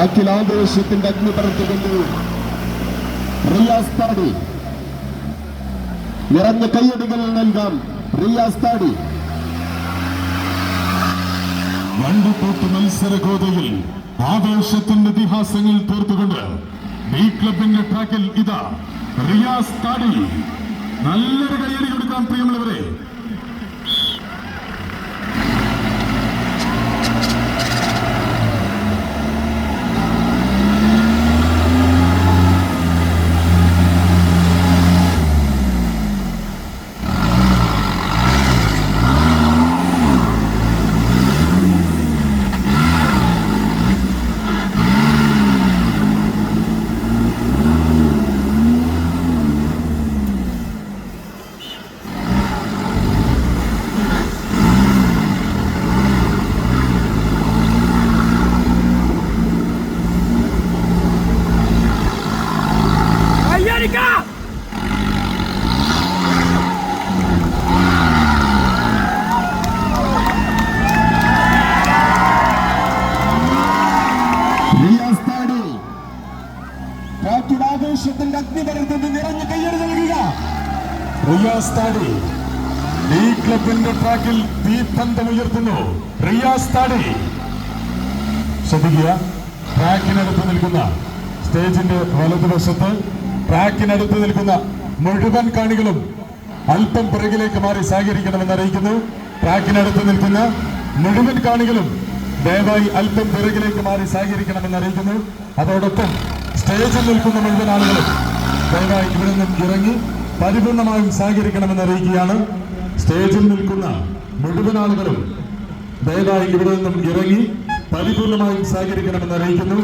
അഖിലാദേശത്തിന്റെ അഗ്നി പറത്തുകൊണ്ട് റിയാസ് താടി. നിറഞ്ഞ കയ്യടികൾ നൽകാം റിയാസ് താടി. വണ്ടിക്കൂട്ട് മത്സരഗോതയിൽ ആവേശത്തിന്റെ ഇതിഹാസങ്ങൾ തീർത്തുകൊണ്ട് ബി ക്ലബിന്റെ ട്രാക്കിൽ ഇതാ റിയാസ് താടി. നല്ലൊരു കയ്യടി കൊടുക്കാം പ്രിയമുള്ളവരെ. ആവേശത്തിന്റെ അഗ്നി പകർത്തുന്ന നിറഞ്ഞ കയ്യടി നൽകുക റിയാസ് താടി. ഈ ക്ലബിന്റെ ട്രാക്കിൽ തീപ്പന്തം ഉയർത്തുന്നു റിയാസ് താടി. ശ്രദ്ധിക്കുക, ട്രാക്കിനടുത്ത് നിൽക്കുന്ന സ്റ്റേജിന്റെ വലതുവശത്ത് ട്രാക്കിനടുത്ത് നിൽക്കുന്ന മുഴുവൻ കാണികളും അല്പം പിറകിലേക്ക് മാറി സഹകരിക്കണമെന്ന് അറിയിക്കുന്നു. ട്രാക്കിനടുത്ത് നിൽക്കുന്ന മുഴുവൻ കാണികളും ദയവായി അല്പം പിറകിലേക്ക് മാറി സഹകരിക്കണമെന്ന് അറിയിക്കുന്നു. അതോടൊപ്പം സ്റ്റേജിൽ നിൽക്കുന്ന മുഴുവൻ ആളുകളും ദയവായി ഇവിടെ നിന്നും ഇറങ്ങി പരിപൂർണമായും സഹകരിക്കണമെന്ന് അറിയിക്കുകയാണ്. സ്റ്റേജിൽ നിൽക്കുന്ന മുഴുവൻ ആളുകളും ദയവായി ഇവിടെ നിന്നും ഇറങ്ങി പരിപൂർണമായും സഹകരിക്കണമെന്ന് അറിയിക്കുന്നു.